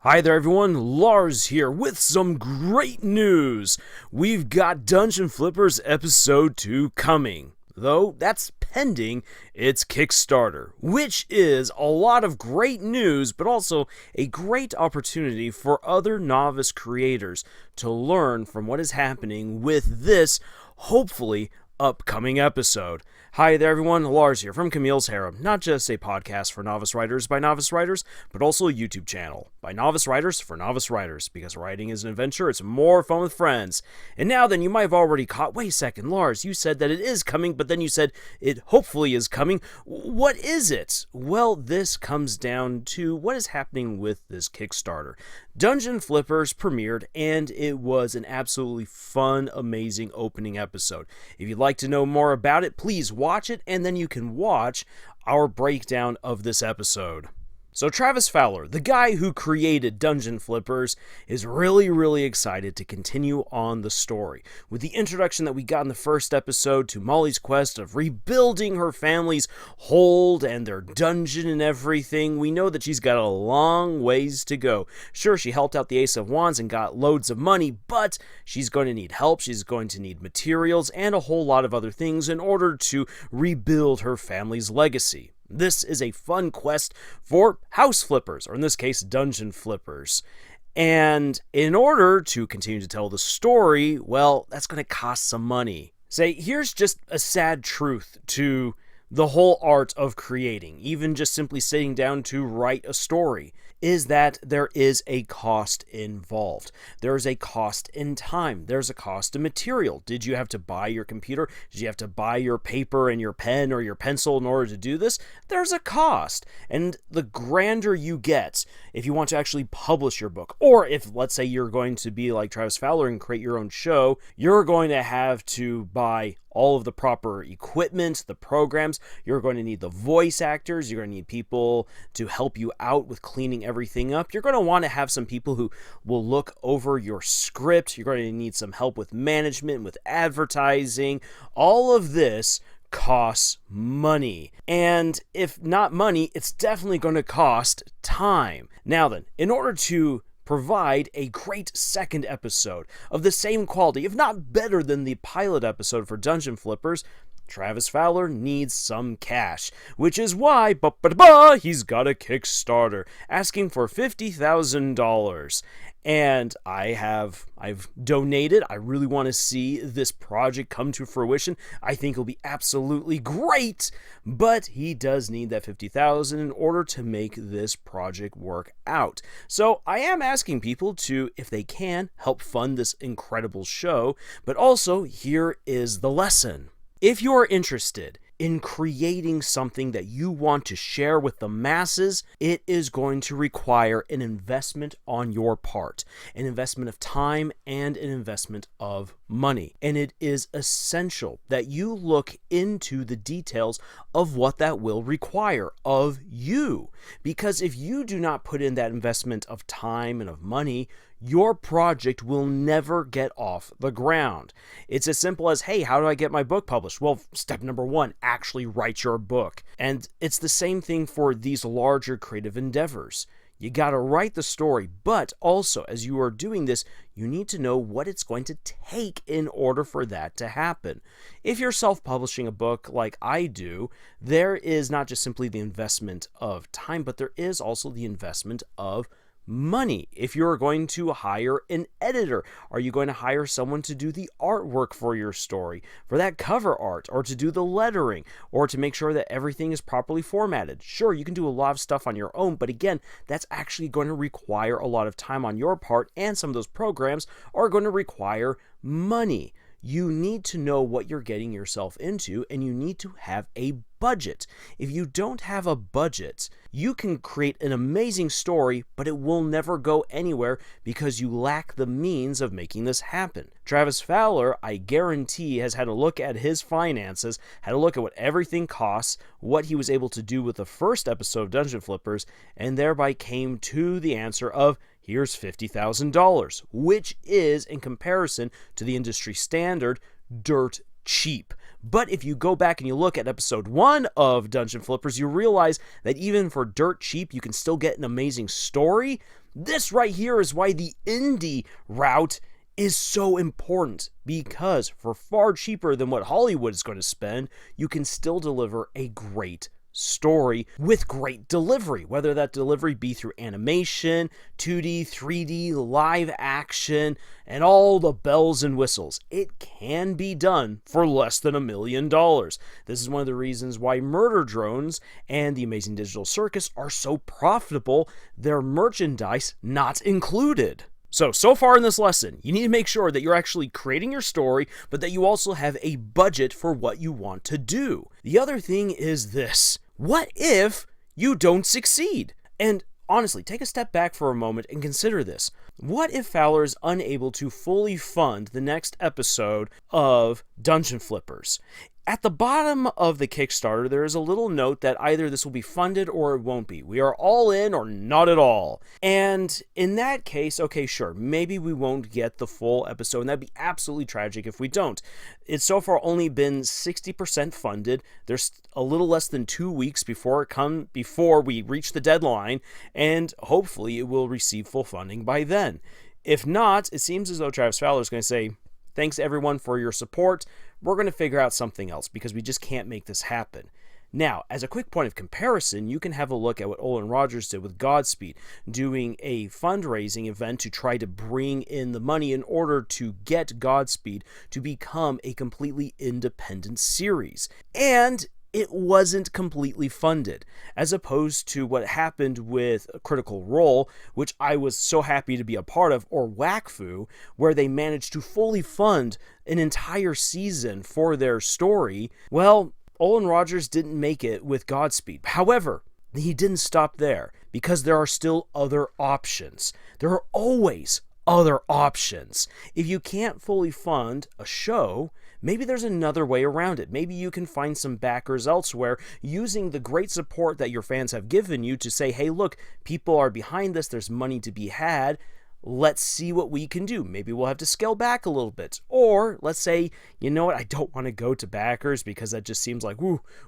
Hi there everyone, Lars here with some great news. We've got Dungeon Flippers Episode 2 coming, though that's pending its Kickstarter, which is a lot of great news, but also a great opportunity for other novice creators to learn from what is happening with this, hopefully, upcoming episode. Hi there everyone, Lars here from Camille's Harem, not just a podcast for novice writers by novice writers, but also a YouTube channel by novice writers for novice writers, because writing is an adventure, it's more fun with friends. And now then, you might have already caught, wait a second, Lars, you said that it is coming, but then you said it hopefully is coming. What is it? Well, this comes down to what is happening with this Kickstarter. Dungeon Flippers premiered, and it was an absolutely fun, amazing opening episode. If you'd like to know more about it, please watch it, and then you can watch our breakdown of this episode. So Travis Fowler, the guy who created Dungeon Flippers, is really excited to continue on the story. With the introduction that we got in the first episode to Molly's quest of rebuilding her family's hold and their dungeon and everything, we know that she's got a long ways to go. Sure, she helped out the Ace of Wands and got loads of money, but she's going to need help, she's going to need materials, and a whole lot of other things in order to rebuild her family's legacy. This is a fun quest for house flippers, or in this case, dungeon flippers. And in order to continue to tell the story, well, that's going to cost some money. Say, here's just a sad truth to the whole art of creating, even just simply sitting down to write a story, is that there is a cost involved. There is a cost in time. There's a cost in material. Did you have to buy your computer? Did you have to buy your paper and your pen or your pencil in order to do this? There's a cost. And the grander you get, if you want to actually publish your book, or if, let's say, you're going to be like Travis Fowler and create your own show, you're going to have to buy all of the proper equipment, the programs. You're going to need the voice actors. You're going to need people to help you out with cleaning everything up. You're going to want to have some people who will look over your script. You're going to need some help with management, with advertising. All of this costs money. And if not money, it's definitely going to cost time. Now then, in order to provide a great second episode of the same quality, if not better than the pilot episode for Dungeon Flippers, Travis Fowler needs some cash, which is why he's got a Kickstarter asking for $50,000. And I've donated. I really want to see this project come to fruition. I think it'll be absolutely great, but he does need that $50,000 in order to make this project work out. So I am asking people to, if they can, help fund this incredible show, but also here is the lesson. If you're interested in creating something that you want to share with the masses, it is going to require an investment on your part, an investment of time and an investment of money. And it is essential that you look into the details of what that will require of you. Because if you do not put in that investment of time and of money, your project will never get off the ground. It's as simple as, hey, how do I get my book published? Well, step number one, actually write your book. And it's the same thing for these larger creative endeavors. You got to write the story, but also, as you are doing this, you need to know what it's going to take in order for that to happen. If you're self-publishing a book like I do, there is not just simply the investment of time, but there is also the investment of money. If you're going to hire an editor, are you going to hire someone to do the artwork for your story, for that cover art, or to do the lettering, or to make sure that everything is properly formatted? Sure, you can do a lot of stuff on your own, but again, that's actually going to require a lot of time on your part, and some of those programs are going to require money. You need to know what you're getting yourself into, and you need to have a budget. If you don't have a budget, you can create an amazing story, but it will never go anywhere because you lack the means of making this happen. Travis Fowler, I guarantee, has had a look at his finances, had a look at what everything costs, what he was able to do with the first episode of Dungeon Flippers, and thereby came to the answer of, here's $50,000, which is, in comparison to the industry standard, dirt cheap. But if you go back and you look at episode 1 of Dungeon Flippers, you realize that even for dirt cheap, you can still get an amazing story. This right here is why the indie route is so important, because for far cheaper than what Hollywood is going to spend, you can still deliver a great story with great delivery, whether that delivery be through animation, 2D, 3D, live action, and all the bells and whistles. It can be done for less than $1 million. This is one of the reasons why Murder Drones and the Amazing Digital Circus are so profitable, their merchandise not included. So far in this lesson, you need to make sure that you're actually creating your story, but that you also have a budget for what you want to do. The other thing is this: what if you don't succeed? And honestly, take a step back for a moment and consider this. What if Fowler is unable to fully fund the next episode of Dungeon Flippers? At the bottom of the Kickstarter, there is a little note that either this will be funded or it won't be. We are all in or not at all. And in that case, okay, sure, maybe we won't get the full episode, and that'd be absolutely tragic if we don't. It's so far only been 60% funded. There's a little less than 2 weeks before we reach the deadline, and hopefully it will receive full funding by then. If not, it seems as though Travis Fowler is going to say, "Thanks everyone for your support. We're going to figure out something else because we just can't make this happen." Now, as a quick point of comparison, you can have a look at what Olin Rogers did with Godspeed, doing a fundraising event to try to bring in the money in order to get Godspeed to become a completely independent series. And it wasn't completely funded, as opposed to what happened with Critical Role, which I was so happy to be a part of, or WACFU, where they managed to fully fund an entire season for their story. Well, Olin Rogers didn't make it with Godspeed. However, he didn't stop there, because there are still other options. There are always other options. If you can't fully fund a show, maybe there's another way around it. Maybe you can find some backers elsewhere using the great support that your fans have given you to say, hey, look, people are behind this. There's money to be had. Let's see what we can do. Maybe we'll have to scale back a little bit. Or let's say, you know what, I don't want to go to backers because that just seems like,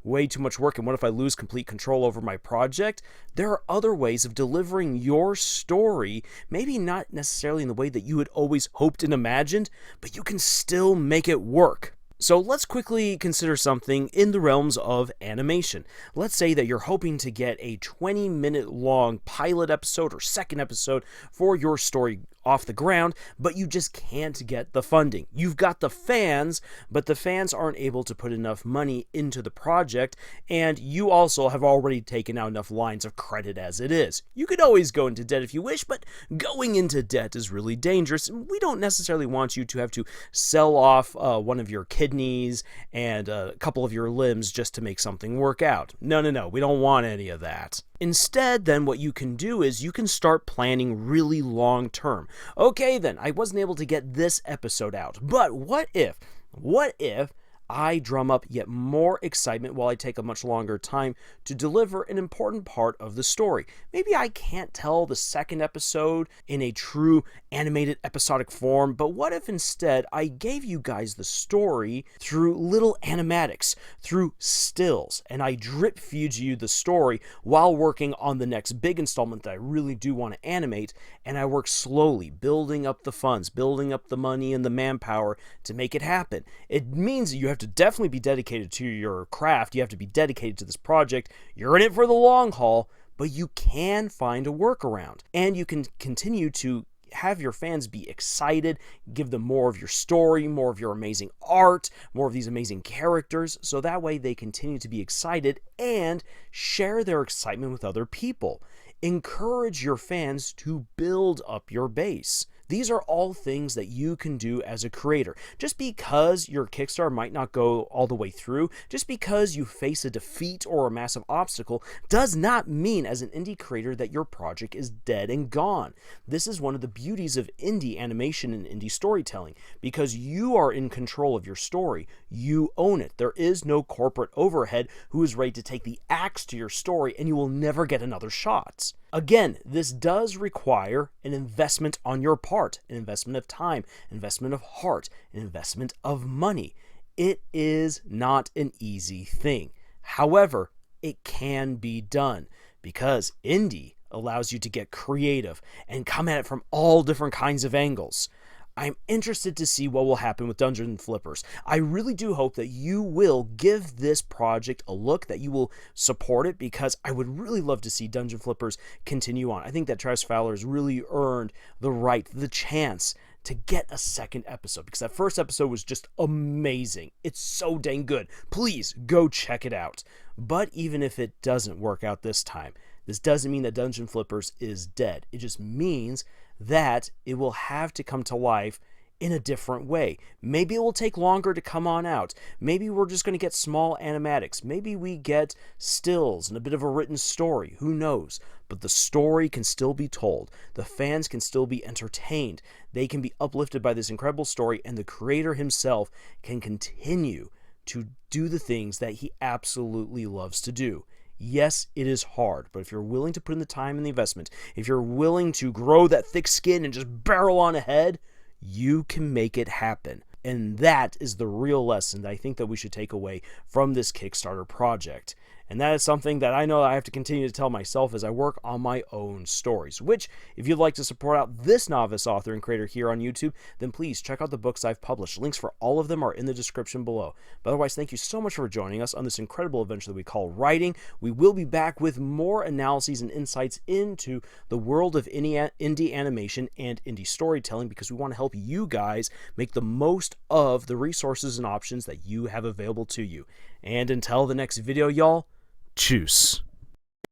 way too much work. And what if I lose complete control over my project? There are other ways of delivering your story, maybe not necessarily in the way that you had always hoped and imagined, but you can still make it work. So let's quickly consider something in the realms of animation. Let's say that you're hoping to get a 20-minute long pilot episode or second episode for your story off the ground, but you just can't get the funding. You've got the fans, but the fans aren't able to put enough money into the project, and you also have already taken out enough lines of credit as it is. You could always go into debt if you wish, but going into debt is really dangerous. We don't necessarily want you to have to sell off one of your kidneys and a couple of your limbs just to make something work out. No, we don't want any of that. Instead, then, what you can do is you can start planning really long term. Okay, then, I wasn't able to get this episode out, but what if I drum up yet more excitement while I take a much longer time to deliver an important part of the story? Maybe I can't tell the second episode in a true animated episodic form, but what if instead I gave you guys the story through little animatics, through stills, and I drip feed you the story while working on the next big installment that I really do want to animate, and I work slowly, building up the funds, building up the money and the manpower to make it happen. It means that you have to definitely be dedicated to your craft. You have to be dedicated to this project. You're in it for the long haul, but you can find a workaround, and you can continue to have your fans be excited, give them more of your story, more of your amazing art, more of these amazing characters, so that way they continue to be excited and share their excitement with other people. Encourage your fans to build up your base. These are all things that you can do as a creator. Just because your Kickstarter might not go all the way through, just because you face a defeat or a massive obstacle, does not mean as an indie creator that your project is dead and gone. This is one of the beauties of indie animation and indie storytelling, because you are in control of your story. You own it. There is no corporate overhead who is ready to take the axe to your story, and you will never get another shot. Again, this does require an investment on your part, an investment of time, investment of heart, an investment of money. It is not an easy thing. However, it can be done, because indie, allows you to get creative and come at it from all different kinds of angles. I'm interested to see what will happen with Dungeon Flippers. I really do hope that you will give this project a look, that you will support it, because I would really love to see Dungeon Flippers continue on. I think that Travis Fowler has really earned the right, the chance to get a second episode, because that first episode was just amazing. It's so dang good. Please go check it out. But even if it doesn't work out this time, this doesn't mean that Dungeon Flippers is dead. It just means that it will have to come to life in a different way. Maybe it will take longer to come on out. Maybe we're just going to get small animatics. Maybe we get stills and a bit of a written story. Who knows? But the story can still be told. The fans can still be entertained. They can be uplifted by this incredible story, and the creator himself can continue to do the things that he absolutely loves to do. Yes, it is hard, but if you're willing to put in the time and the investment, if you're willing to grow that thick skin and just barrel on ahead, you can make it happen. And that is the real lesson that I think that we should take away from this Kickstarter project. And that is something that I know I have to continue to tell myself as I work on my own stories, which, if you'd like to support out this novice author and creator here on YouTube, then please check out the books I've published. Links for all of them are in the description below. But otherwise, thank you so much for joining us on this incredible adventure that we call writing. We will be back with more analyses and insights into the world of indie animation and indie storytelling, because we want to help you guys make the most of the resources and options that you have available to you. And until the next video, y'all, tschüss.